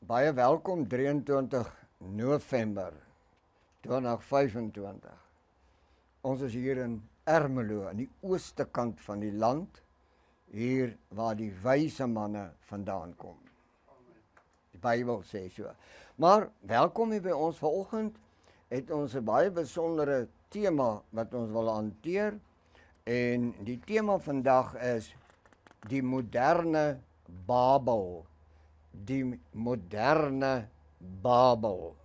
Baie welkom 23 November 2025. Ons is hier in Ermelo, aan die ooste kant van die land, hier waar die wyse manne vandaan kom. Die Bybel sê so. Maar welkom hier by ons. Vanoggend het ons 'n baie besondere tema wat ons wil hanteer, en die tema vandag is die moderne Babel. Die moderne Babel.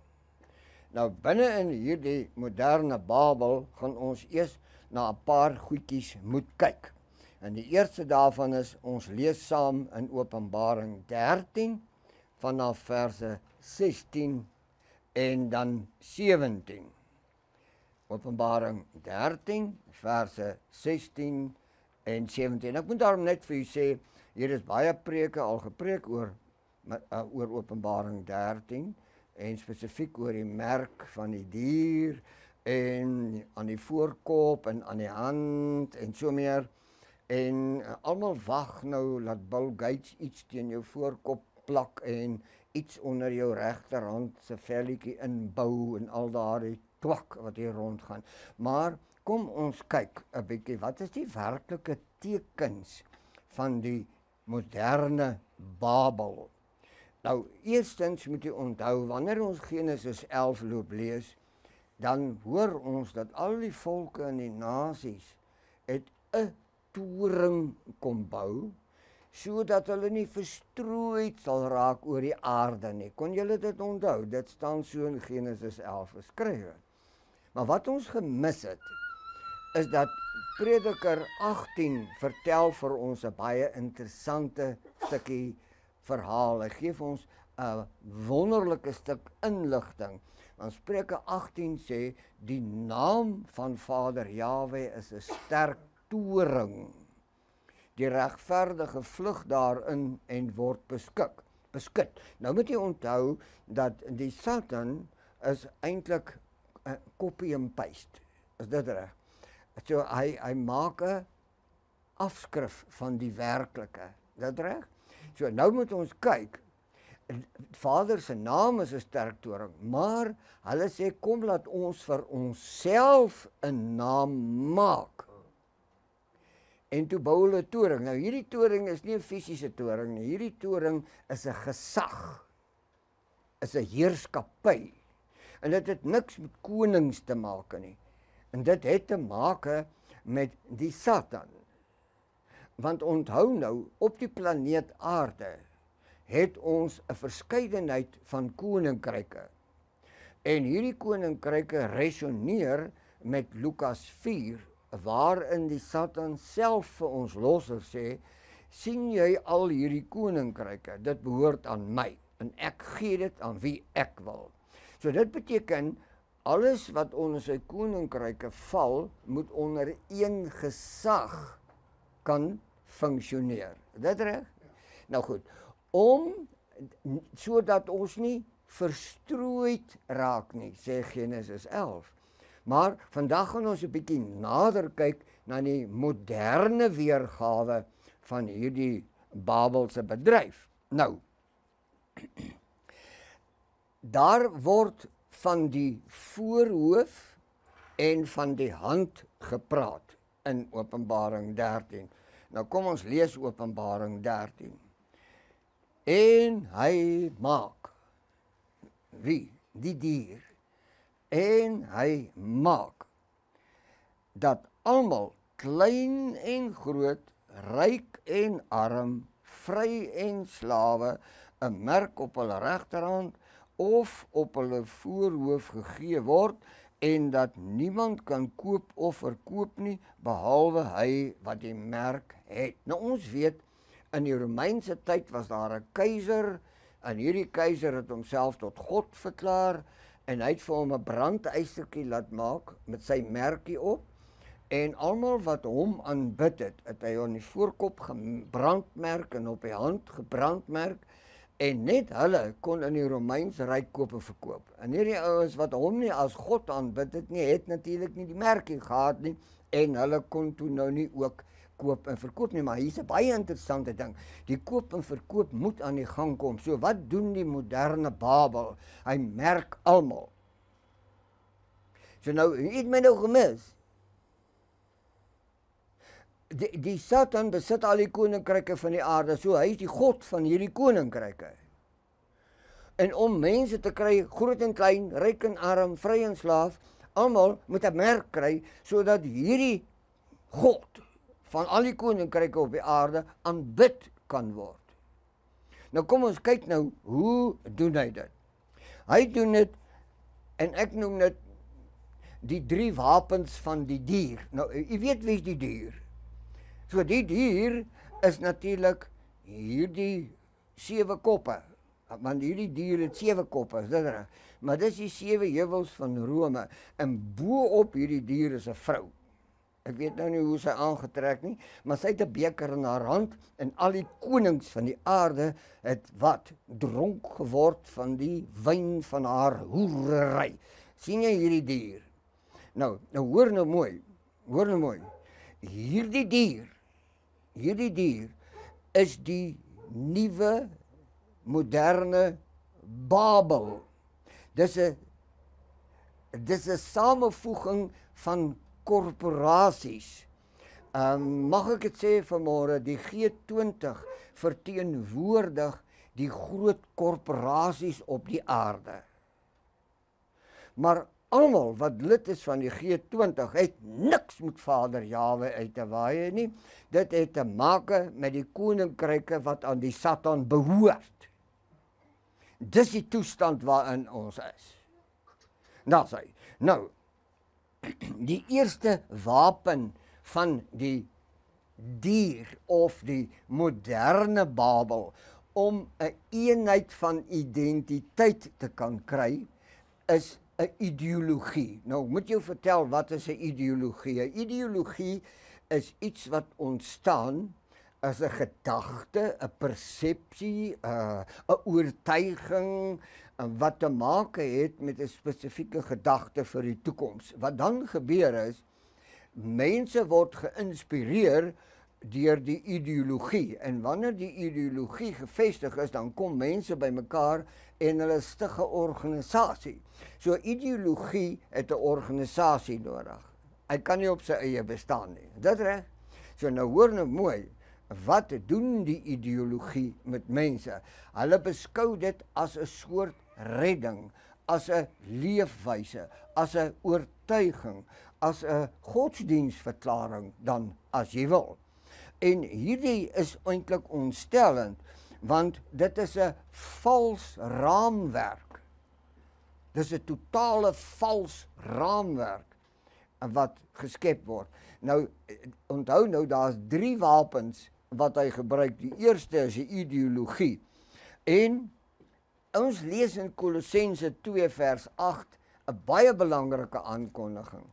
Nou binne in hierdie moderne Babel gaan ons eers na 'n paar goedjies moet kyk. En die eerste daarvan is, ons lees saam in Openbaring 13 vanaf verse 16 en dan 17. Openbaring 13 verse 16 en 17. Ek moet daarom net vir u sê, hier is baie preke al gepreek oor Openbaring 13 en spesifiek oor die merk van die dier en aan die voorkop en aan die hand en so meer. En almal wag nou dat Bill Gates iets teen jou voorkop plak en iets onder jou regterhand se velletjie inbou en al daardie twak wat hier rondgaan. Maar kom ons kyk 'n bietjie, wat is die werklike tekens van die moderne Babel? Nou, eerstens moet jy onthou, wanneer ons Genesis 11 loop lees, dan hoor ons dat al die volke en die nasies het 'n toring kom bou, sodat hulle nie verstrooid sal raak oor die aarde nie. Kon julle dit onthou? Dit staan so in Genesis 11 geskrywe. Maar wat ons gemis het, is dat Prediker 18 vertel vir ons 'n baie interessante stukkie verhaal. Hy gee vir ons 'n wonderlike stuk inligting. Want Spreuke 18 sê, die naam van Vader Jahwe is 'n sterk toring. Die regverdige vlug daarin en word beskut. Nou moet jy onthou dat die Satan is eintlik 'n copy and paste. Is dit reg? So hy maak 'n afskrif van die werklike. Is dit reg? So nou moet ons kyk. Vader se naam is 'n sterk toring, maar hulle sê kom laat ons vir onsself 'n naam maak. En toe bou hulle 'n toring. Nou hierdie toring is nie 'n fisiese toring nie. Hierdie toring is 'n gesag. Is 'n heerskappy. En dit het niks met konings te maak nie. En dit het te maak met die Satan. Want onthou nou, op die planeet Aarde het ons 'n verskeidenheid van koninkryke. En hierdie koninkryke resoneer met Lukas 4, waarin die Satan self vir ons losser sê, sien jy al hierdie koninkryke, dit behoort aan my, en ek gee dit aan wie ek wil. So dit beteken, alles wat onder sy koninkryke val, moet onder een gesag kan funksioneer. Is dit reg? Nou goed, sodat ons nie verstrooid raak nie, sê Genesis 11. Maar vandag gaan ons 'n bietjie nader kyk na die moderne weergawe van hierdie Babelse bedryf. Nou, daar word van die voorhoof en van die hand gepraat in Openbaring 13. Nou kom ons lees Openbaring 13. En hy maak, wie? Die dier. En hy maak, dat almal, klein en groot, ryk en arm, vry en slawe, 'n merk op hulle regterhand of op hulle voorhoof gegee word, en dat niemand kan koop of verkoop nie, behalwe hy wat die merk het. Nou ons weet, in die Romeinse tyd was daar 'n keiser, en hierdie keiser het homself tot God verklaar, en hy het vir hom 'n brandeystertjie laat maak, met sy merkie op, en almal wat hom aanbid het, het hy aan die voorkop gebrandmerk, en op die hand gebrandmerk, en net hulle kon in die Romeinse ryk koop en verkoop. En hierdie ouens wat hom nie as God aanbid het nie, het natuurlik nie die merkie gehad nie, en hulle kon toe nou nie ook koop en verkoop nie, maar hier's 'n baie interessante ding. Die koop en verkoop moet aan die gang kom. So wat doen die moderne Babel? Hy merk almal. So nou, het my nou gemis. Die Satan besit al die koninkryke van die aarde, so hy is die god van hierdie koninkryke. En om mense te kry, groot en klein, ryk en arm, vry en slaaf, almal moet 'n merk kry, sodat hierdie God van al die koninkryke op die aarde aanbid kan word. Nou kom ons kyk nou, hoe doen hy dit? Hy doen dit, en ek noem dit die 3 wapens van die dier. Nou, jy weet wie is die dier? So die dier is natuurlik hierdie 7 koppe. Want hierdie dier het 7 koppe, is dit reg? Maar dis die 7 heuwels van Rome. En bo-op hierdie dier is 'n vrou. Ek weet nou nie hoe sy aangetrek nie, maar sy het 'n beker in haar hand en al die konings van die aarde het wat? Dronk geword van die wyn van haar hoerery. Sien jy hierdie dier? Nou hoor nou mooi. Hierdie dier is die nuwe moderne Babel. Dis 'n samevoeging van korporasies. Mag ek dit sê vanmôre, die G20 verteenwoordig die groot korporasies op die aarde. Maar almal wat lid is van die G20 het niks met Vader Jahwe uit te waai nie. Dit het te maak met die koninkryke wat aan die Satan behoort. Dis die toestand waarin ons is. Nou, die eerste wapen van die dier of die moderne Babel om 'n eenheid van identiteit te kan kry, is 'n ideologie. Nou, moet jou vertel, wat is 'n ideologie? 'n Ideologie is iets wat ontstaan as 'n gedagte, 'n persepsie, 'n oortuiging, wat te maak het met 'n spesifieke gedagte vir die toekoms. Wat dan gebeur is, mense word geïnspireer deur die ideologie. En wanneer die ideologie gevestig is, dan kom mense bymekaar en hulle stig 'n organisasie. So ideologie het 'n organisasie nodig. Hy kan nie op sy eie bestaan nie. Dit reg? So nou hoor nou mooi, wat doen die ideologie met mense? Hulle beskou dit as 'n soort redding, as 'n leefwyse, as 'n oortuiging, as 'n godsdienstverklaring dan, as jy wil. En hierdie is eintlik ontstellend, want dit is 'n vals raamwerk. Dis 'n totale vals raamwerk wat geskep word. Nou, onthou nou, daar's 3 wapens wat hy gebruik. Die eerste is die ideologie. En ons lees in Kolossense 2 vers 8 'n baie belangrike aankondiging.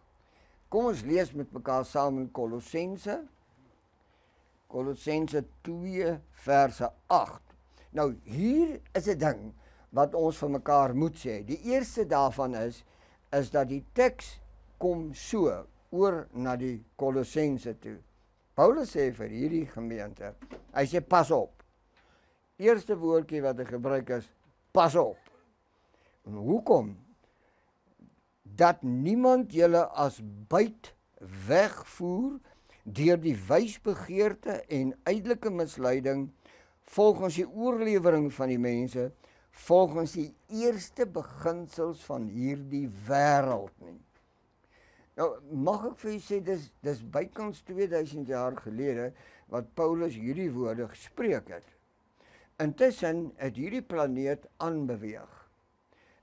Kom ons lees met mekaar saam in Kolossense 2 verse 8. Nou, hier is 'n ding wat ons vir mekaar moet sê. Die eerste daarvan is dat die teks kom so oor na die Kolossense toe. Paulus sê vir hierdie gemeente, hy sê pas op. Eerste woordjie wat hy gebruik is, pas op. En hoekom? Dat niemand julle as byt wegvoer deur die wysbegeerte en ydelike misleiding volgens die oorlewering van die mense, volgens die eerste beginsels van hierdie wêreld nie. Nou, mag ek vir u sê, dis bykans 2000 jaar gelede wat Paulus hierdie woorde gespreek het. Intussen het hierdie planeet aanbeweeg.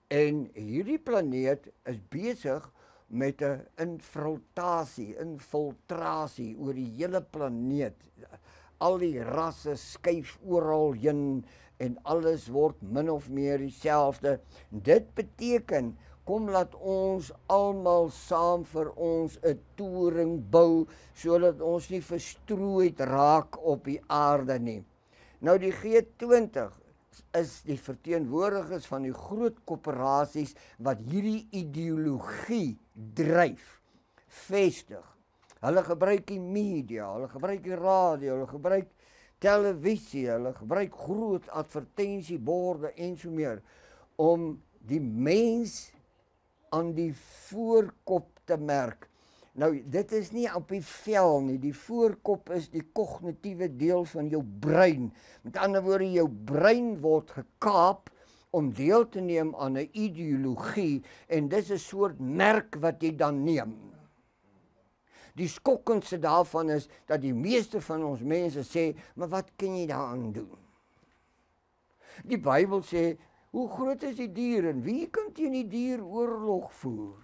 En hierdie planeet is besig met 'n infiltrasie oor die hele planeet. Al die rasse skuif oral heen en alles word min of meer dieselfde. Dit beteken, kom laat ons almal saam vir ons 'n toring bou, sodat ons nie verstrooid raak op die aarde nie. Nou die G20 is die verteenwoordigers van die groot korporasies wat hierdie ideologie dryf, vestig. Hulle gebruik die media, hulle gebruik die radio, hulle gebruik televisie, hulle gebruik groot advertensieborde en so meer om die mens aan die voorkop te merk. Nou, dit is nie op die vel nie, die voorkop is die kognitiewe deel van jou brein. Met ander woorde, jou brein word gekaap om deel te neem aan 'n ideologie en dis 'n soort merk wat jy dan neem. Die skokkendste daarvan is dat die meeste van ons mense sê, maar wat kan jy daaraan doen? Die Bybel sê, hoe groot is die dier en wie kan teen die dier oorlog voer?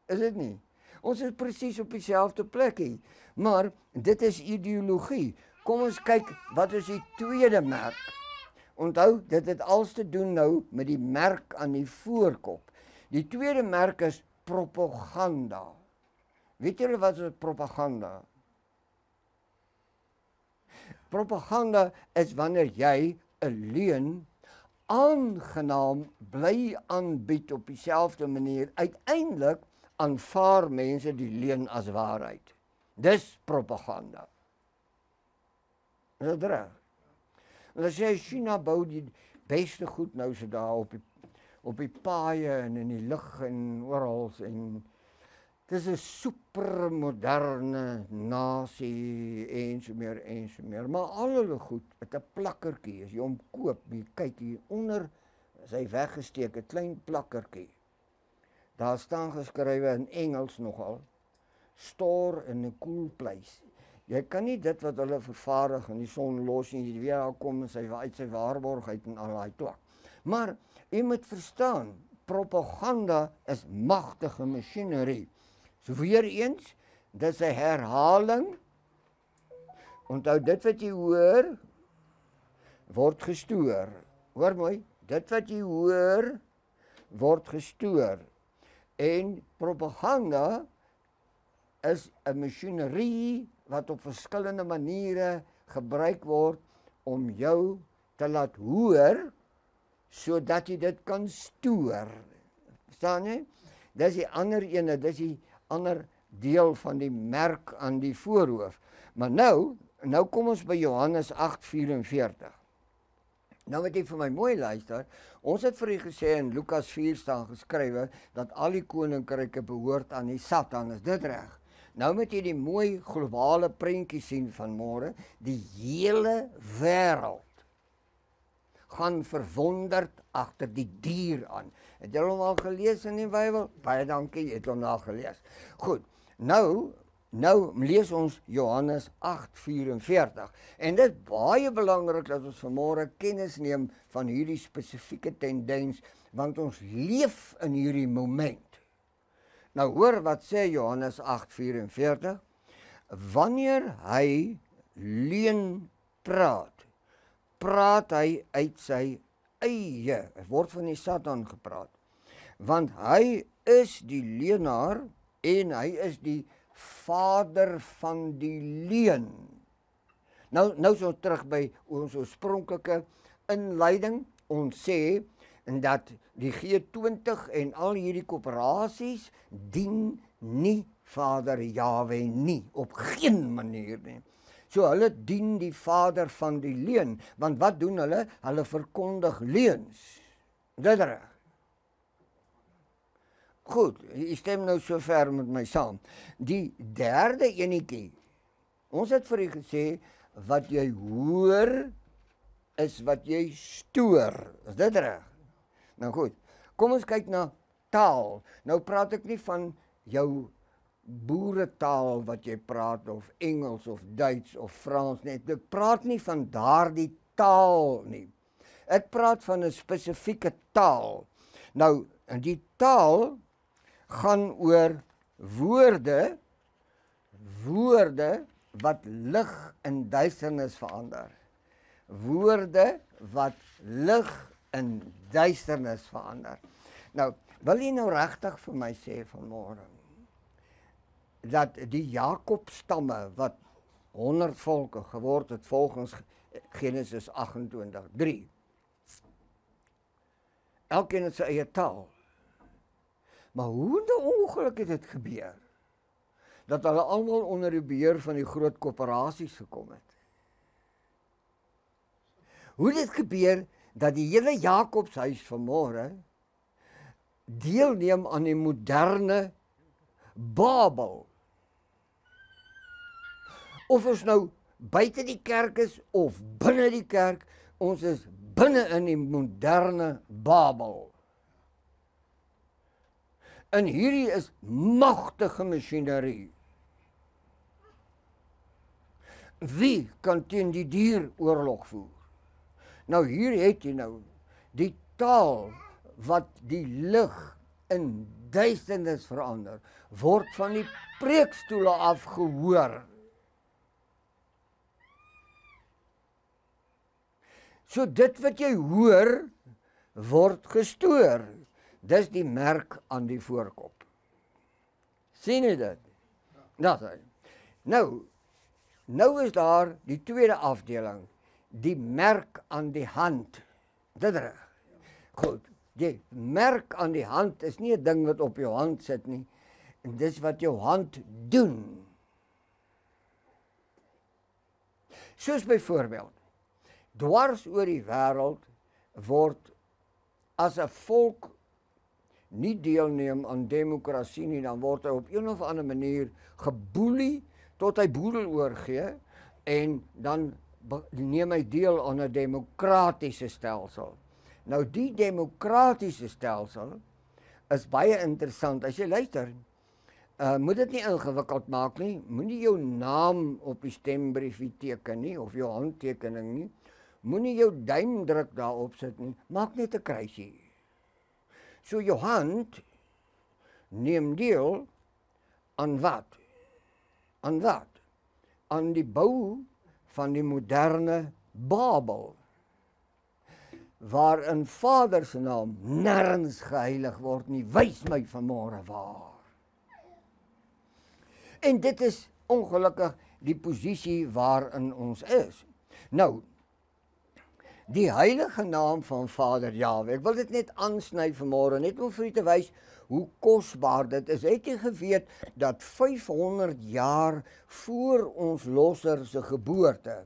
Is dit nie? Ons is presies op dieselfde plek hier, maar dit is ideologie. Kom ons kyk, wat is die tweede merk? Onthou, dit het alles te doen nou met die merk aan die voorkop. Die tweede merk is propaganda. Weet julle wat is propaganda? Propaganda is wanneer jy 'n leuen aangenaam bly aanbied op dieselfde manier. Uiteindelik aanvaar mense die leuen as waarheid. Dis propaganda. Is dit reg? En as jy China bou die beste goed nou so daar op die paaie en in die lug en oral en dis 'n supermoderne nasie en so meer. Maar al hulle goed het 'n plakkertjie. As jy hom koop, jy kyk hier onder, is hy weggesteek, 'n klein plakkertjie. Daar staan geskrywe in Engels nogal, store in a cool place. Jy kan nie dit wat hulle vervaardig in die son los nie, jy weet daar kom en sy uit sy waarborg uit en al daai twak. Maar jy moet verstaan, propaganda is magtige masjinerie. So weer eens, dit is 'n herhaling. Onthou, dit wat jy hoor, word gestoor. Hoor mooi, dit wat jy hoor, word gestoor. En propaganda is 'n masjinerie wat op verskillende maniere gebruik word om jou te laat hoor, sodat jy dit kan stoor. Verstaan jy? Dis die ander ene, dis die ander deel van die merk aan die voorhoof. Maar nou kom ons by Johannes 8:44. Nou moet jy vir my mooi luister. Ons het vir u gesê in Lukas 4 staan geskrywe dat al die koninkryke behoort aan die Satan. Is dit reg? Nou moet jy die mooi globale prentjie sien van môre. Die hele wêreld gaan verwonderd agter die dier aan. Het jy hom al gelees in die Bybel? Baie dankie, jy het hom nagelees. Goed, nou lees ons Johannes 8:44. En dit is baie belangrik dat ons vanmôre kennis neem van hierdie spesifieke tendens, want ons leef in hierdie moment. Nou hoor wat sê Johannes 8:44. Wanneer hy leuen praat hy uit sy eie. Het word van die Satan gepraat. Want hy is die leuenaar en hy is die vader van die leuen. Nou is ons terug by ons oorspronklike inleiding. Ons sê dat die G20 en al hierdie koöperasies dien nie Vader Jahwe nie, op geen manier nie. So hulle dien die vader van die leuen, want wat doen hulle? Hulle verkondig leuns. Dit reg. Goed, jy stem nou so ver met my saam. Die derde enetjie, ons het vir u gesê, wat jy hoor, is wat jy stoor. Is dit reg? Nou goed, kom ons kyk na taal. Nou praat ek nie van jou boeretaal wat jy praat, of Engels, of Duits, of Frans nie. Ek praat nie van daardie taal nie. Ek praat van 'n spesifieke taal. Nou, die taal gaan oor woorde wat lig in duisternis verander. Woorde wat lig in duisternis verander. Nou, wil jy nou regtig vir my sê vanmôre dat die Jakob-stamme wat 100 volke geword het volgens Genesis 28:3. Elkeen het sy eie taal. Maar hoe 'n ongeluk het dit gebeur? dat hulle almal onder die beheer van die groot korporasies gekom het. Hoe dit gebeur dat die hele Jakobshuis vanmôre deelneem aan die moderne Babel. Of ons nou buite die kerk is of binne die kerk, ons is binne in die moderne Babel. En hierdie is magtige masjinerie. Wie kan teen die dier oorlog voer? Nou hier het jy nou die taal wat die lig in duisternis verander, word van die preekstoele af gehoor. So dit wat jy hoor, word gestoor. Dis die merk aan die voorkop. Sien jy dit? Nou is daar die tweede afdeling, die merk aan die hand. Dit reg. Goed, die merk aan die hand is nie 'n ding wat op jou hand sit nie, en dis wat jou hand doen. Soos byvoorbeeld, dwars oor die wêreld word as 'n volk nie deelneem aan demokrasie nie, dan word hy op een of ander manier geboelie tot hy boedel oorgee en dan neem hy deel aan 'n demokratiese stelsel. Nou die demokratiese stelsel is baie interessant. As jy luister, moet dit nie ingewikkeld maak nie. Moenie jou naam op die stembriefie teken nie of jou handtekening nie. Moenie jou duimdruk daarop sit nie. Maak net 'n kruisie. So jou hand neem deel aan wat? Aan wat? Aan die bou van die moderne Babel, waarin Vader se naam nêrens geheilig word nie. Wys my vanmôre waar. En dit is ongelukkig die posisie waarin ons is. Nou, die heilige naam van Vader Jahwe, ek wil dit net aansny vanmôre, net om vir u te wys hoe kosbaar dit is. Het jy geweet dat 500 jaar voor ons losser se geboorte,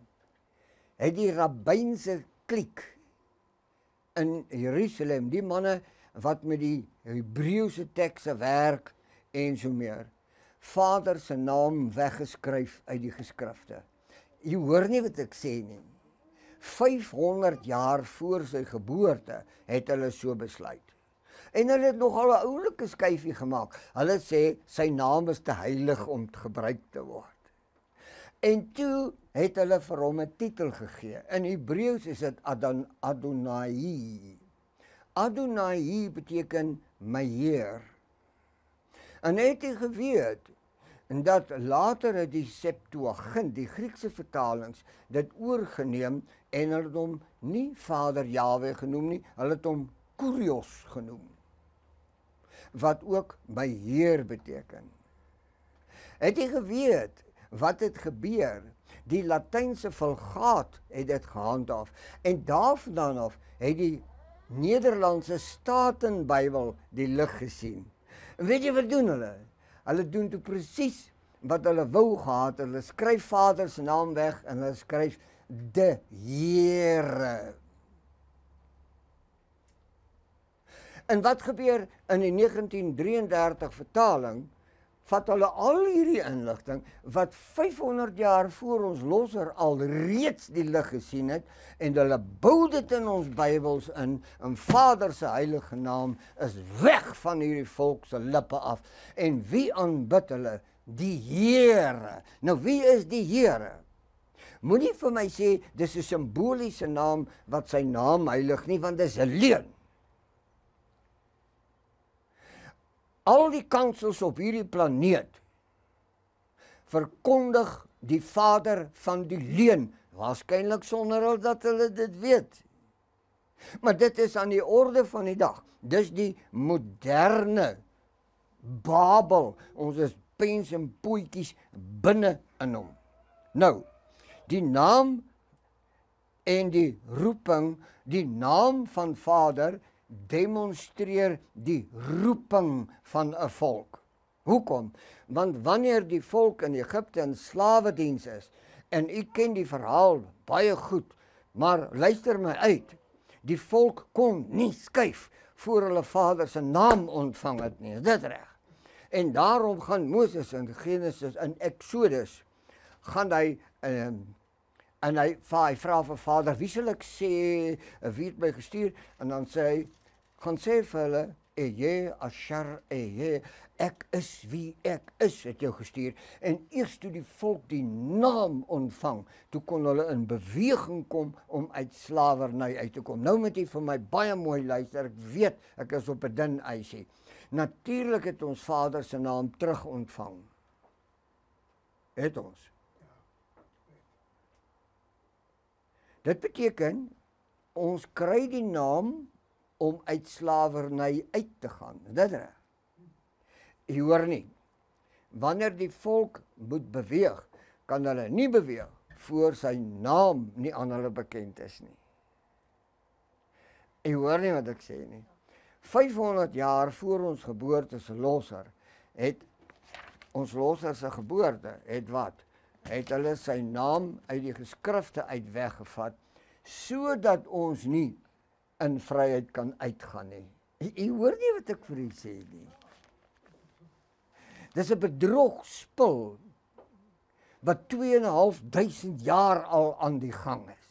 het die rabbynse kliek in Jerusalem, die manne wat met die Hebreëse tekste werk en so meer, Vader se naam weggeskryf uit die geskrifte. Jy hoor nie wat ek sê nie. 500 jaar voor sy geboorte het hulle so besluit. En hulle het nogal 'n oulike skyfie gemaak. Hulle sê sy naam is te heilig om gebruik te word. En toe het hulle vir hom 'n titel gegee. In Hebreëus is dit Adonai. Adonai beteken my Heer. En het jy geweet dat later het die Septuagint, die Griekse vertalings, dit oorgeneem en hulle het hom nie Vader Jahwe genoem nie, hulle het hom Kurios genoem, wat ook my Heer beteken. Het jy geweet wat het gebeur? Die Latynse vulgaat het dit gehandhaaf en daarvandaan af het die Nederlandse Statenbybel die lig gesien. En weet jy wat doen hulle? Hulle doen toe presies wat hulle wou gehad. Hulle skryf Vader se naam weg en hulle skryf de Here. En wat gebeur in die 1933 vertaling? Vat hulle al hierdie inligting wat 500 jaar voor ons losser al reeds die lig gesien het en hulle bou dit in ons Bybels in, en Vader se heilige naam is weg van hierdie volk se lippe af. En wie aanbid hulle? Die Here. Nou wie is die Here? Moenie vir my sê dis 'n simboliese naam wat sy naam heilig nie, want dis 'n leuen. Al die kansels op hierdie planeet verkondig die vader van die leuen, waarskynlik sonder dat hulle dit weet. Maar dit is aan die orde van die dag. Dis die moderne Babel. Ons is pens en poetjies binne in hom. Nou, die naam en die roeping, die naam van Vader demonstreer die roeping van 'n volk. Hoekom? Want wanneer die volk in Egipte in slawediens is, en u ken die verhaal baie goed, maar luister my uit, die volk kon nie skuif voor hulle vader se naam ontvang het nie, is dit reg? En daarom gaan Moses in Genesis, in Exodus, gaan hy, en hy vra vir vader, wie sal ek sê, wie het my gestuur? En dan sê hy, gaan sê vir hulle, Eje, Asher, Eje, ek is wie ek is, het jou gestuur. En eers toe die volk die naam ontvang, toe kon hulle in beweging kom om uit slawerny uit te kom. Nou moet jy vir my baie mooi luister, ek weet, ek is op 'n dun ysie. Natuurlik het ons vader se naam terug ontvang. Het ons. Dit beteken, ons kry die naam om uit slawerny uit te gaan. Dit reg. Jy hoor nie. Wanneer die volk moet beweeg, kan hulle nie beweeg voor sy naam nie aan hulle bekend is nie. Jy hoor nie wat ek sê nie. 500 jaar voor ons geboorte se losser, het ons losser se geboorte, het wat? Het hulle sy naam uit die geskrifte uit weggevat, sodat ons nie in vryheid kan uitgaan nie. Jy hoor nie wat ek vir u sê nie. Dis 'n bedrogspil wat 2.500 jaar al aan die gang is.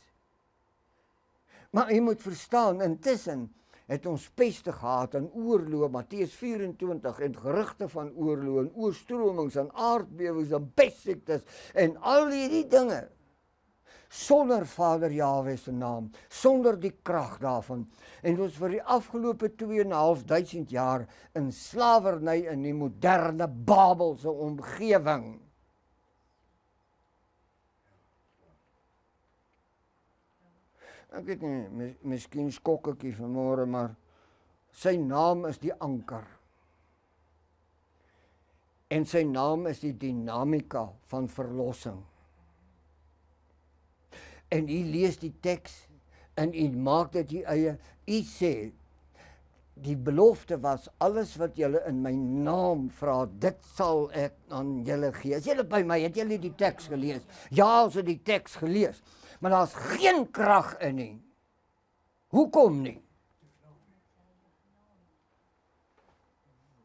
Maar jy moet verstaan, intussen het ons peste gehad en oorloë, Matteus 24, en gerugte van oorloë en oorstromings en aardbewings en pestsiektes en al hierdie dinge. Sonder Vader Jahwe se naam, sonder die krag daarvan. En ons vir die afgelope 2.500 jaar in slawerny in die moderne Babelse omgewing. Ek weet nie, miskien skok ek vanmôre, maar sy naam is die anker. En sy naam is die dinamika van verlossing. En u lees die teks en u maak dit u eie. U sê, die belofte was, alles wat julle in my naam vra, dit sal ek aan julle gee. Is julle by my? Het julle die teks gelees? Ja, ons het die teks gelees. Maar daar's geen krag in nie. Hoekom nie?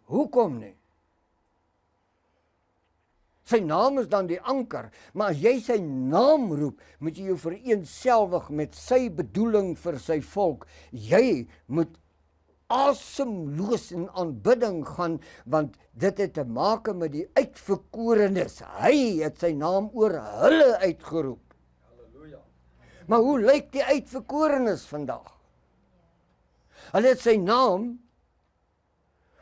Hoekom nie? Sy naam is dan die anker, maar as jy sy naam roep, moet jy jou vereenselwig met sy bedoeling vir sy volk. Jy moet asemloos in aanbidding gaan, want dit het te maak met die uitverkorenes. Hy het sy naam oor hulle uitgeroep. Halleluja. Maar hoe lyk die uitverkorenes vandag? Hulle het sy naam,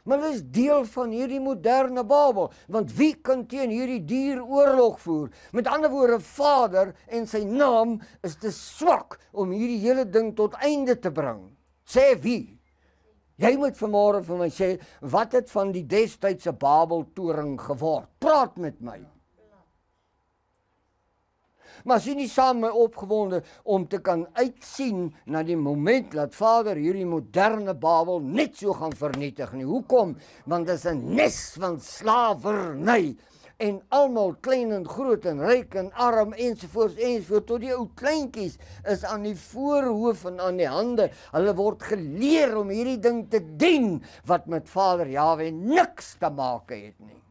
maar hulle is deel van hierdie moderne Babel, want wie kan teen hierdie dier oorlog voer? Met ander woorde, Vader en sy naam is te swak om hierdie hele ding tot einde te bring. Sê wie? Jy moet vanmôre vir my sê, wat het van die destydse Babeltoring geword? Praat met my. Maar as jy nie saam met my opgewonde om te kan uitsien na die moment dat Vader hierdie moderne Babel net so gaan vernietig nie. Hoekom? Want dit is 'n nes van slawerny. En almal, klein en groot en ryk en arm ensovoorts, tot die ou kleintjies is aan die voorhoof en aan die hande. Hulle word geleer om hierdie ding te dien wat met Vader Jahwe niks te maak het nie.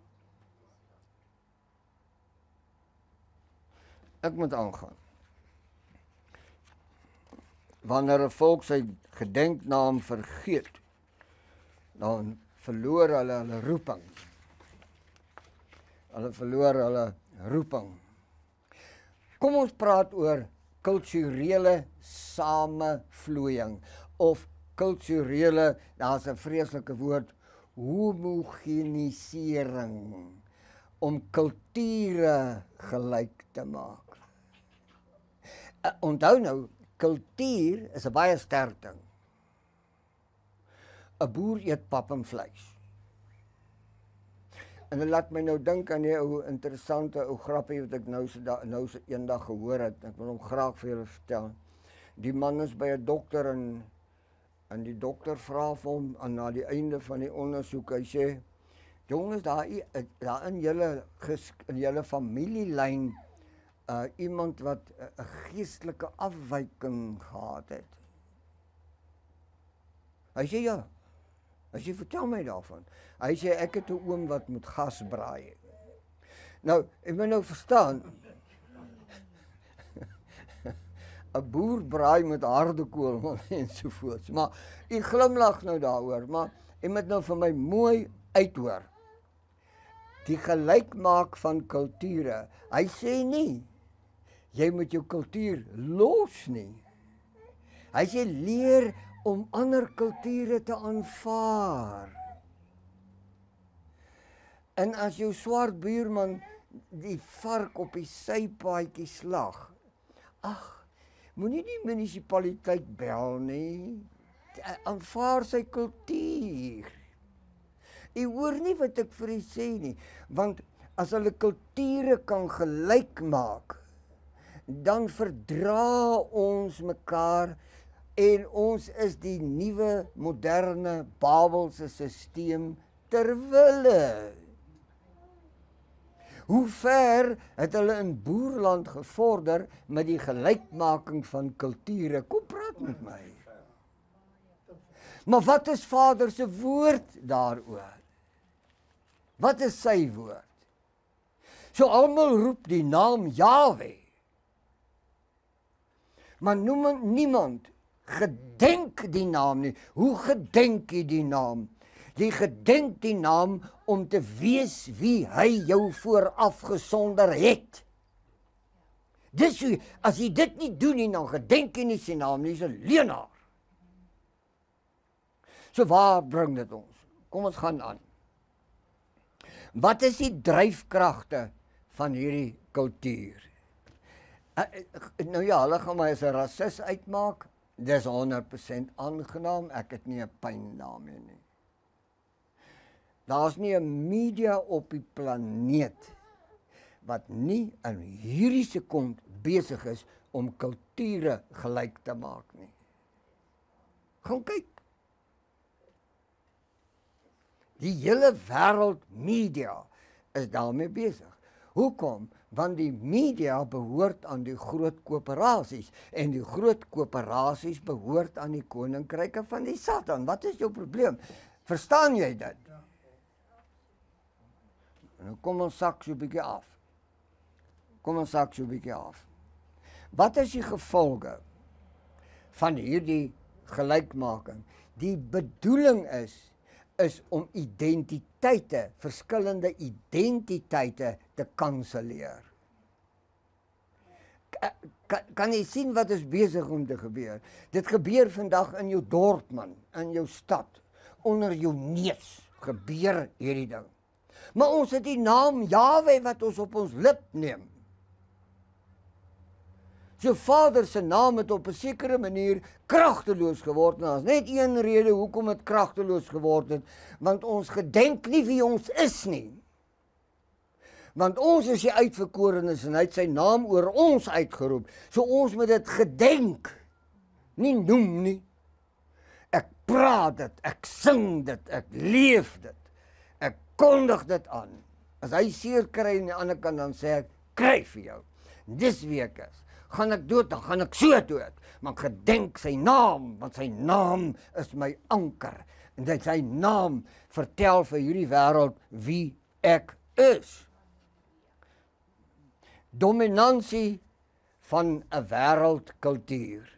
Ek moet aangaan. Wanneer 'n volk sy gedenknaam vergeet, dan verloor hulle roeping. Hulle verloor hulle roeping. Kom ons praat oor kulturele samevloeiing of kulturele, daar's 'n vreeslike woord, homogenisering, om kulture gelyk te maak. Onthou nou, kultuur is 'n baie sterk ding. 'n Boer eet pap en vleis. En dit laat my nou dink aan die ou interessante ou grappie wat ek nou eendag gehoor het. Ek wil hom graag vir julle vertel. Die man is by 'n dokter en die dokter vra vir hom aan na die einde van die ondersoek, hy sê, Jongens, daar in julle familielyn iemand wat 'n geestelike afwyking gehad het. Hy sê ja. Hy sê vertel my daarvan. Hy sê ek het 'n oom wat moet gas braai. Nou, ek moet nou verstaan. 'n Boer braai met harde kool ensovoorts. Maar ek glimlag nou daaroor, maar jy moet nou vir my mooi uithoor. Die gelykmaak van kulture. Hy sê nie jy moet jou kultuur los nie. Hy sê leer om ander kulture te aanvaar. En as jou swart buurman die vark op die sypaadjie slag, ag, moenie die munisipaliteit bel nie. Aanvaar sy kultuur. Jy hoor nie wat ek vir u sê nie, want as hulle kulture kan gelyk maak, dan verdra ons mekaar en ons is die nuwe moderne Babelse stelsel ter wille. Hoe ver het hulle in boerland gevorder met die gelykmaking van kulture? Kom praat met my. Maar wat is Vader se woord daaroor? Wat is sy woord? So almal roep die naam Jahwe. Maar niemand gedenk die naam nie. Hoe gedenk jy die naam? Jy gedenk die naam om te wees wie hy jou vooraf gesonder het. Dis hoe, as jy dit nie doen nie, dan gedenk jy nie sy naam nie, is 'n leienaar. So waar bring dit ons? Kom ons gaan aan. Wat is die dryfkragte van hierdie kultuur? Nou ja, hulle gaan my as 'n rasis uitmaak. Dis 100% aangenaam. Ek het nie 'n pyn daarmee nie. Daar's nie 'n media op die planeet wat nie in hierdie sekond besig is om kulture gelyk te maak nie. Gaan kyk. Die hele wêreld media is daarmee besig. Hoekom? Want die media behoort aan die groot koöperasies en die groot koöperasies behoort aan die koninkryke van die Satan. Wat is jou probleem? Verstaan jy dit? Nou kom ons sak so 'n bietjie af. Wat is die gevolge van hierdie gelykmaking? Die bedoeling is om identiteite, verskillende identiteite te kanselleer. Kan jy sien wat is besig om te gebeur? Dit gebeur vandag in jou dorp, man, in jou stad, onder jou neus gebeur hierdie ding. Maar ons het die naam Jahwe wat ons op ons lip neem. So Vader se naam het op 'n sekere manier kragteloos geword. Nou, is net een rede hoekom dit kragteloos geword het, want ons gedenk nie wie ons is nie. Want ons is die uitverkorenes en hy het sy naam oor ons uitgeroep. So ons moet dit gedenk, nie noem nie. Ek praat dit, ek sing dit, ek leef dit. Ek kondig dit aan. As hy seer kry aan die ander kant, dan sê ek, kry vir jou. Dis wie ek is. Gaan ek dood, dan gaan ek so dood. Maar ek gedenk sy naam, want sy naam is my anker. En dat sy naam vertel vir hierdie wêreld wie ek is. Dominansie van 'n wêreldkultuur.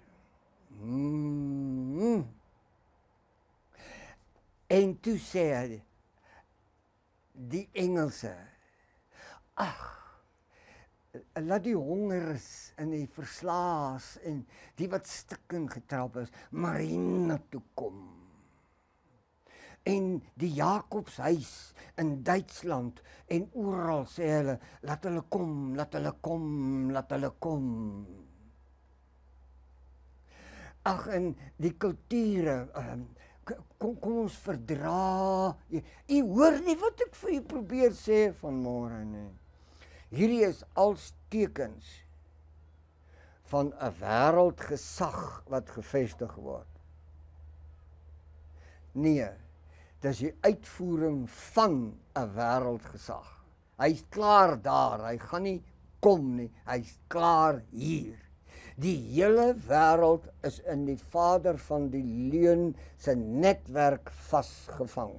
En toe sê hy, die Engelse, laat die hongeres en die verslaas en die wat stikken getrap is, marine toe kom. En die Jakobshuis in Duitsland en oral sê hulle, laat hulle kom, laat hulle kom, laat hulle kom. Ag, en die kulture, kom ons verdra. Jy hoor nie wat ek vir u probeer sê vanmôre nie. Hierdie is als tekens van 'n wêreldgesag wat gevestig word. Nee, Dis die uitvoering van 'n wêreldgesag. Hy's klaar daar, hy gaan nie kom nie, hy's klaar hier. Die hele wêreld is in die vader van die leuen se netwerk vasgevang.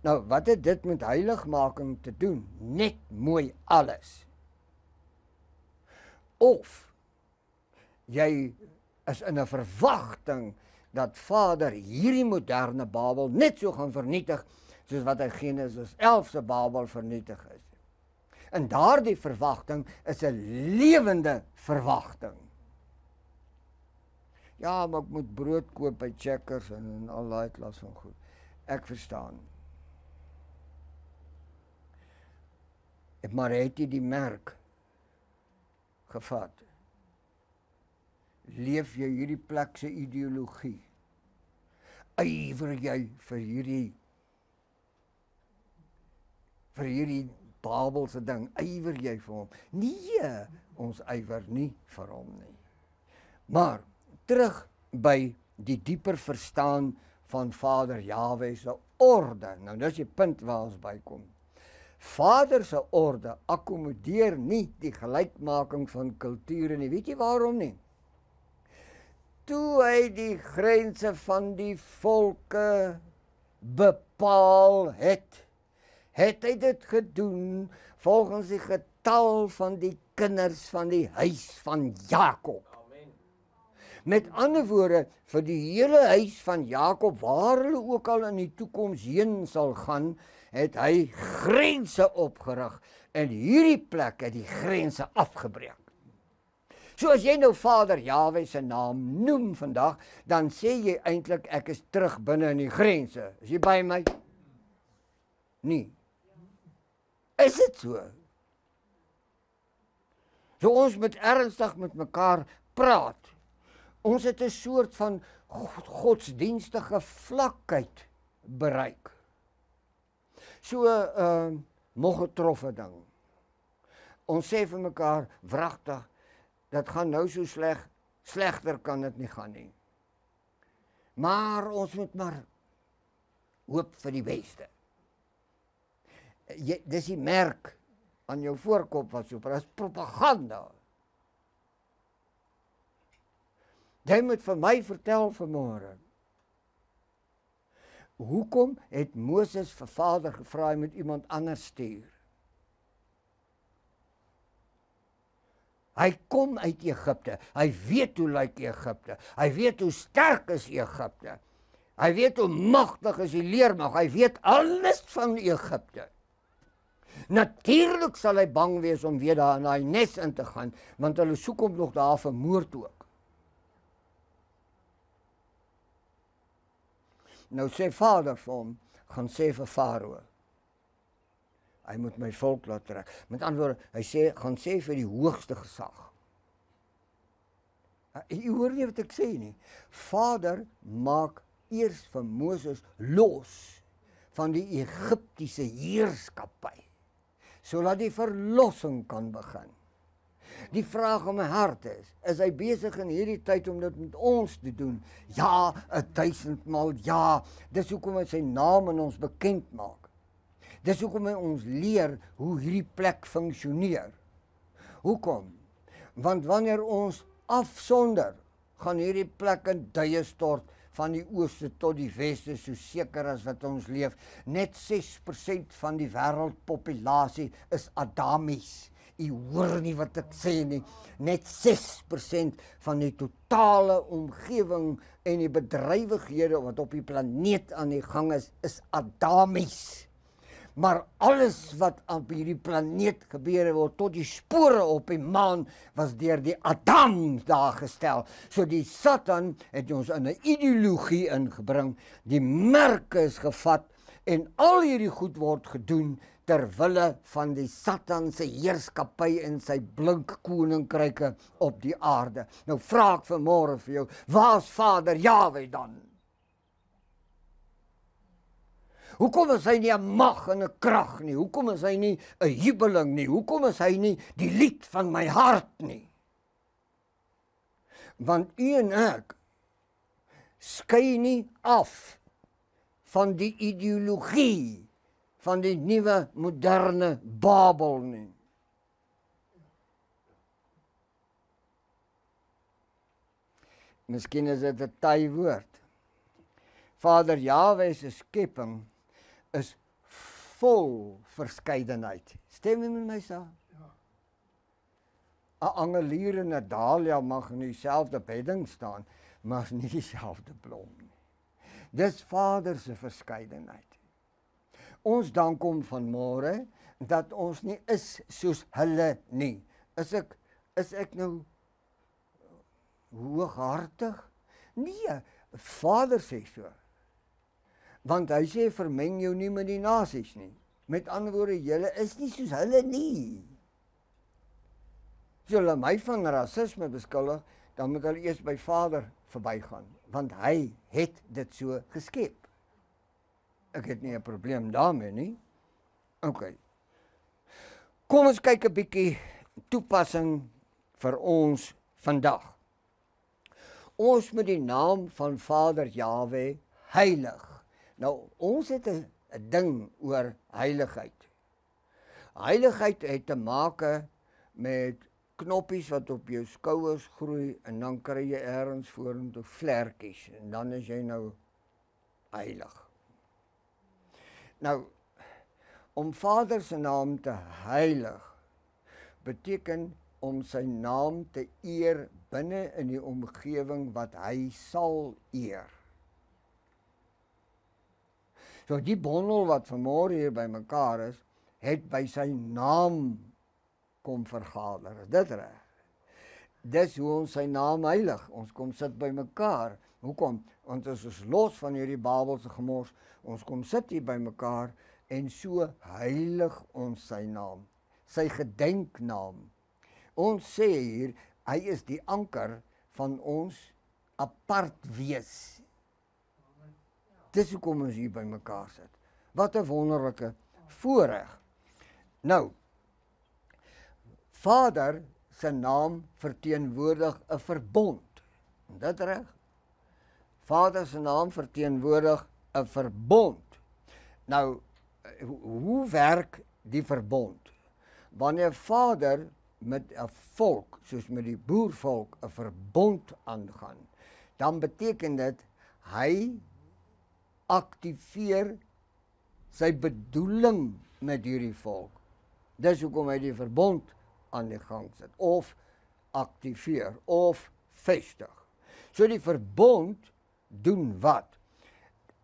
Nou, wat het dit met heiligmaking te doen? Net mooi alles. Of jy is in 'n verwagting dat Vader hierdie moderne Babel net so gaan vernietig soos wat hy Genesis 11 se Babel vernietig is. En daardie verwagting is 'n lewende verwagting. Ja, maar ek moet brood koop by Checkers en al daai klas van goed. Ek verstaan. Maar het jy die merk gevat? Leef jy hierdie plek se ideologie? Ywer jy vir hierdie Babelse ding? Ywer jy vir hom? Nee, ons ywer nie vir hom nie. Maar terug by die dieper verstaan van Vader Jahwe se orde. Nou dis die punt waar ons bykom. Vader se orde akkommodeer nie die gelykmaking van kulture nie. Weet jy waarom nie? Toe hy die grense van die volke bepaal het, het hy dit gedoen volgens die getal van die kinders van die huis van Jakob. Amen. Met ander woorde, vir die hele huis van Jakob, waar hulle ook al in die toekoms heen sal gaan, het hy grense opgerig en hierdie plek het die grense afgebreek. So as jy nou Vader Jahwe se naam noem vandag, dan sê jy eintlik ek is terug binne in die grense. Is jy by my? Nee. Is dit so? So ons moet ernstig met mekaar praat. Ons het 'n soort van godsdienstige vlakheid bereik. So nog getroffe ding. Ons sê vir mekaar wragtig, dit gaan nou so sleg, slegter kan dit nie gaan nie. Maar ons moet maar hoop vir die beste. Dis die merk aan jou voorkop wat so, dit is propaganda. Jy moet vir my vertel vanmôre. Hoekom het Moses vir Vader gevra hy moet iemand anders stuur? Hy kom uit Egipte, hy weet hoe lyk Egipte, hy weet hoe sterk is Egipte, hy weet hoe magtig is die leermag, hy weet alles van Egipte. Natuurlik sal hy bang wees om weer daar in daai nes in te gaan, want hulle soek hom nog daar vermoord ook. Nou sê Vader vir hom, gaan sê vir Farao, hy moet my volk laat trek. Met ander woorde, hy sê, gaan sê vir die hoogste gesag. Jy hoor nie wat ek sê nie. Vader maak eers vir Moses los van die Egiptiese heerskappy, sodat die verlossing kan begin. Die vraag in my hart is hy besig in hierdie tyd om dit met ons te doen? Ja, 1000 maal ja. Dis hoekom hy sy naam aan ons bekend maak. Dis hoekom hy ons leer hoe hierdie plek funksioneer. Hoekom? Want wanneer ons afsonder, gaan hierdie plek in duie stort van die ooste tot die weste, so seker as wat ons leef. Net 6% van die wêreldpopulasie is Adamies. U hoor nie wat ek sê nie. Net 6% van die totale omgewing en die bedrywighede wat op die planeet aan die gang is Adamies. Maar alles wat op hierdie planeet gebeur word, tot die spore op die maan, was deur die Adam daar gestel. So die Satan het ons in 'n ideologie ingebring, die merke is gevat, en al hierdie goed word gedoen ter wille van die Satan se heerskappy en sy blink koninkryke op die aarde. Nou vra ek vanmôre vir jou, waar's Vader Jahwe dan? Hoekom is hy nie 'n mag en 'n krag nie? Hoekom is hy nie 'n jubeling nie? Hoekom is hy nie die lied van my hart nie? Want u en ek skei nie af van die ideologie van die nuwe moderne Babel nie. Miskien is dit 'n taai woord. Vader Jahwe se skepping is vol verskeidenheid. Stem jy met my saam? 'n Angelier en 'n dahlia mag in dieselfde bedding staan, maar is nie dieselfde blom nie. Dis Vader se verskeidenheid. Ons dank hom vanmôre dat ons nie is soos hulle nie. Is ek nou hooghartig? Nee, Vader sê so. Want hy sê vermeng jou nie met die nasies nie. Met ander woorde, julle is nie soos hulle nie. As julle my van rasisme beskuldig, dan moet hulle eers by Vader verbygaan, want hy het dit so geskep. Ek het nie 'n probleem daarmee nie. OK. Kom ons kyk 'n bietjie toepassing vir ons vandag. Ons moet die naam van Vader Jahwe heilig. Nou, ons het 'n ding oor heiligheid. Heiligheid het te maak met knoppies wat op jou skouers groei en dan kry jy ergens vorentoe vlekkies en dan is jy nou heilig. Nou, om Vader se naam te heilig beteken om sy naam te eer binne in die omgewing wat hy sal eer. So die bondel wat vanmôre hier bymekaar is, het by sy naam kom vergader. Is dit reg? Dis hoe ons sy naam heilig. Ons kom sit bymekaar. Hoekom? Want ons is los van hierdie Babelse gemors. Ons kom sit hier bymekaar en so heilig ons sy naam. Sy gedenknaam. Ons sê hier, hy is die anker van ons apart wees. Dis hoekom ons hier bymekaar sit. Wat 'n wonderlike voorreg. Nou, Vader se naam verteenwoordig 'n verbond. Is dit reg? Vader se naam verteenwoordig 'n verbond. Nou, hoe werk die verbond? Wanneer Vader met 'n volk, soos met die boervolk, 'n verbond aangaan, dan beteken dit hy aktiveer sy bedoeling met hierdie volk. Dis hoekom hy die verbond aan die gang sit, of aktiveer, of vestig. So die verbond doen wat?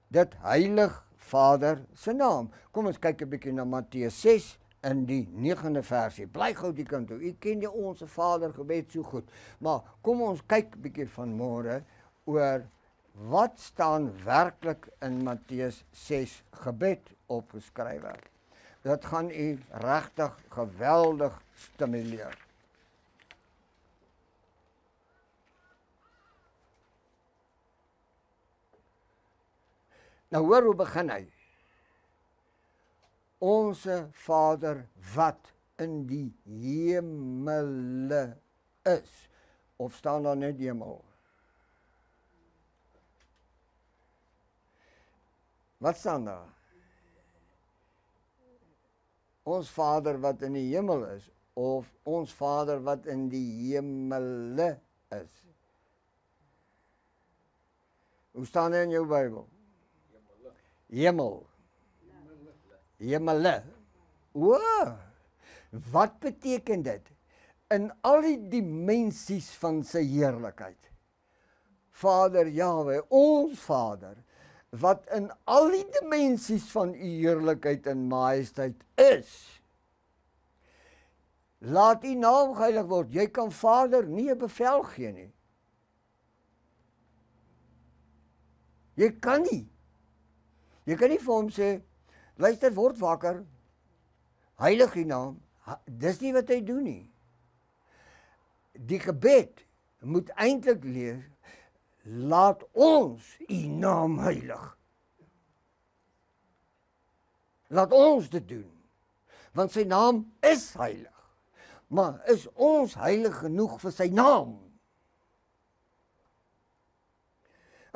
Dit heilig Vader se naam. Kom ons kyk 'n bietjie na Matteus 6 in die 9de versie. Bly gou die kant toe. U ken die Onse Vader gebed so goed. Maar kom ons kyk 'n bietjie vanmôre oor wat staan werklik in Matteus 6 gebed opgeskrywe. Dit gaan u regtig geweldig stimuleer. Nou hoor hoe begin hy. Onse Vader wat in die hemele is. Of staan daar net hemel? Wat staan daar? Ons Vader wat in die hemel is, of ons Vader wat in die hemele is. Hoe staan dit in jou Bybel? Hemel. Hemele. O, wat beteken dit? In al die dimensies van sy heerlikheid. Vader Jahwe, ons Vader, wat in al die dimensies van u heerlikheid en majesteit is. Laat u naam geheilig word. Jy kan Vader nie 'n bevel gee nie. Jy kan nie. Jy kan nie vir hom sê, luister, word wakker, heilig u naam. Dis nie wat hy doen nie. Die gebed moet eintlik lees, laat ons u naam heilig. Laat ons dit doen. Want sy naam is heilig. Maar is ons heilig genoeg vir sy naam?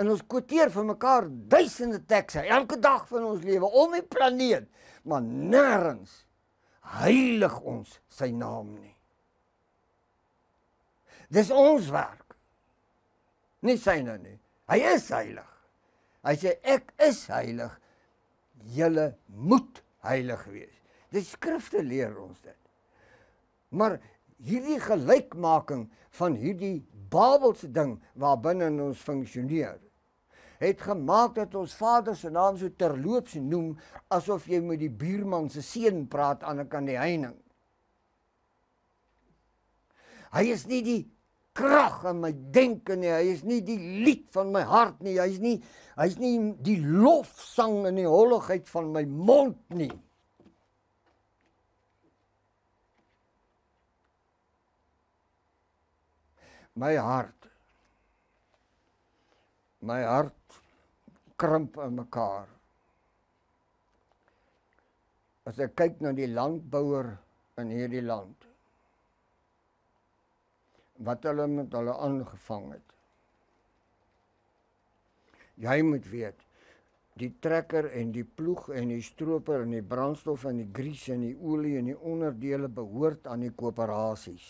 En ons quoteer vir mekaar duisende tekste elke dag van ons lewe om die planeet, maar nêrens heilig ons sy naam nie. Dis ons werk, nie syne nie. Hy is heilig. Hy sê ek is heilig, julle moet heilig wees. Die skrifte leer ons dit. Maar hierdie gelykmaking van hierdie Babelse ding waarbinne ons funksioneer, het gemaak dat ons Vader se naam so terloops noem, asof jy met die buurman se seun praat aan 'n kant die heining. Hy is nie die krag in my denke nie, hy is nie die lied van my hart nie, hy is nie die lofsang in die holligheid van my mond nie. My hart krimp in mekaar. As ek kyk na die landbouer in hierdie land, wat hulle met hulle aangevang het. Jy moet weet, die trekker en die ploeg en die stroper en die brandstof en die grease en die olie en die onderdele behoort aan die koöperasies.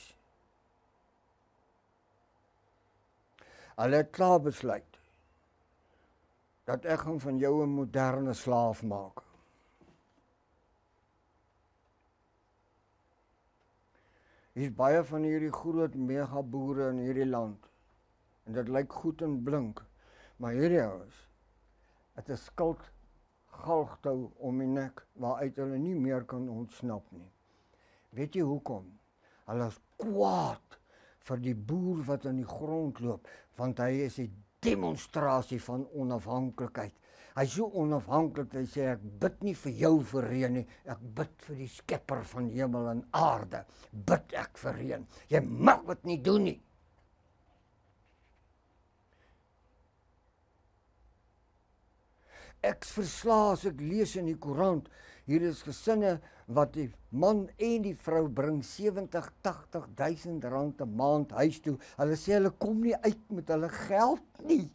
Hulle het klaar besluit dat ek gaan van jou 'n moderne slaaf maak. Hier is baie van hierdie groot megaboere in hierdie land. En dit lyk goed en blink, maar hierdie ouens, het 'n skuld galgtou om die nek waaruit hulle nie meer kan ontsnap nie. Weet jy hoekom? Hulle is kwaad vir die boer wat in die grond loop, want hy is 'n demonstrasie van onafhanklikheid. Hy is so onafhanklik, hy sê ek bid nie vir jou vir reën nie, ek bid vir die skepper van hemel en aarde, bid ek vir reën. Jy mag dit nie doen nie. Ek versla as ek lees in die koerant, hier is gesinne wat die man en die vrou bring 70-80 000 rand 'n maand huis toe. Hulle sê hulle kom nie uit met hulle geld nie.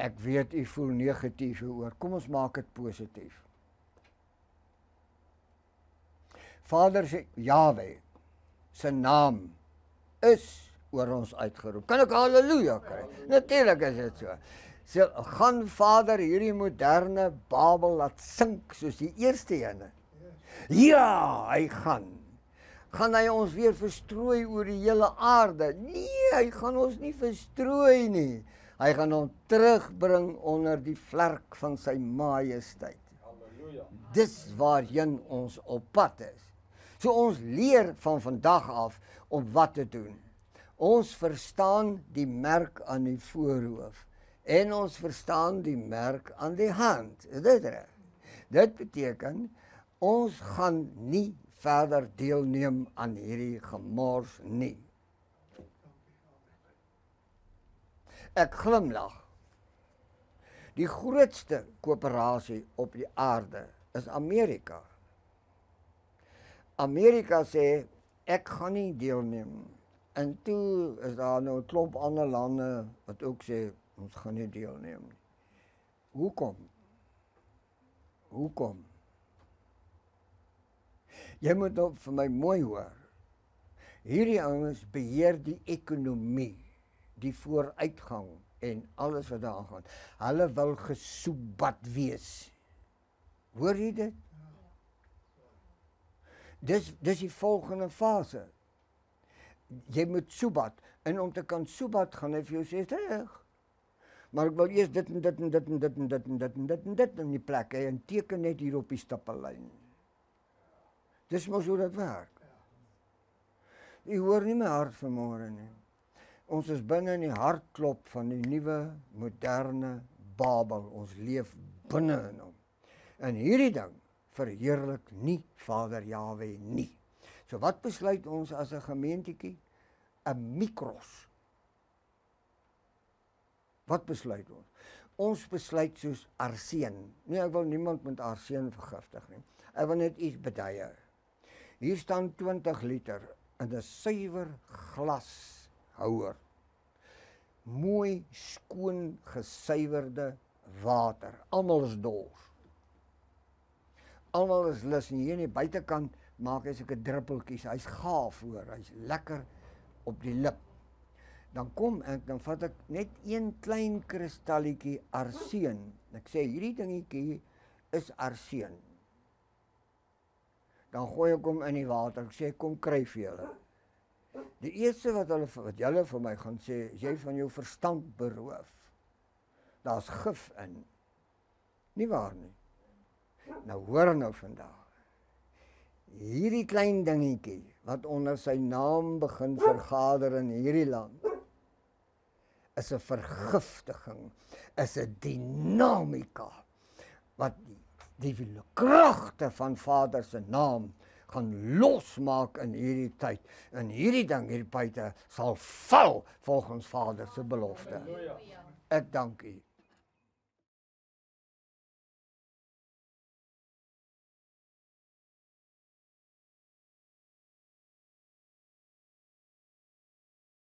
Ek weet u voel negatief hieroor. Kom ons maak dit positief. Vader sê Jahwe se naam is oor ons uitgeroep. Kan ek halleluja kry? Natuurlik is dit so. So gaan Vader hierdie moderne Babel laat sink soos die eerste ene. Ja, hy gaan. Gaan hy ons weer verstrooi oor die hele aarde? Nee, hy gaan ons nie verstrooi nie. Hy gaan ons terugbring onder die vlerk van sy majesteit. Halleluja. Dis waarheen ons op pad is. So ons leer van vandag af om wat te doen. Ons verstaan die merk aan die voorhoof en ons verstaan die merk aan die hand. Is dit reg? Dit beteken ons gaan nie verder deelneem aan hierdie gemors nie. Ek glimlag. Die grootste koöperasie op die aarde is Amerika. Amerika sê ek gaan nie deelneem. En toe is daar nou 'n klomp ander lande wat ook sê ons gaan nie deelneem nie. Hoekom? Hoekom? Jy moet nou vir my mooi hoor. Hierdie ouens beheer die ekonomie, die vooruitgang en alles wat daar aangaan. Hulle wil gesoebat wees. Hoor jy dit? Dis die volgende fase. Jy moet soebat en om te kan soebat gaan hy vir jou sê reg. Maar ek wil eers dit en dit en dit en dit en dit en dit en dit en dit in die plek hê en teken net hier op die stappellyn. Dis mos hoe dit werk. Jy hoor nie my hart vanmôre nie. Ons is binne in die hartklop van die nuwe moderne Babel. Ons leef binne in hom. En hierdie ding verheerlik nie Vader Jahwe nie. So wat besluit ons as 'n gemeentetjie? 'n mikros. Wat besluit ons? Ons besluit soos arseen. Nee, ek wil niemand met arseen vergiftig nie. Ek wil net iets beduie. Hier staan 20 liter in 'n suiwer glashouer. Mooi, skoon, gesuiwerde water. Almal is dors. Almal is lus. En hier aan die buitekant maak hy sulke druppeltjies. Hy's gaaf hoor. Hy's lekker op die lip. Dan kom ek, dan vat ek net een klein kristalletjie arseen. Ek sê hierdie dingetjie is arseen. Dan gooi ek hom in die water. Ek sê kom kry vir julle. Die eerste wat julle vir my gaan sê, is jy van jou verstand beroof. Daar's gif in. Nie waar nie. Nou hoor nou vandag. Hierdie klein dingetjie wat onder sy naam begin vergader in hierdie land, is 'n vergiftiging, is 'n dinamika wat die kragte van Vader se naam gaan losmaak in hierdie tyd. En hierdie ding hier buite sal val volgens Vader se belofte. Ek dank U.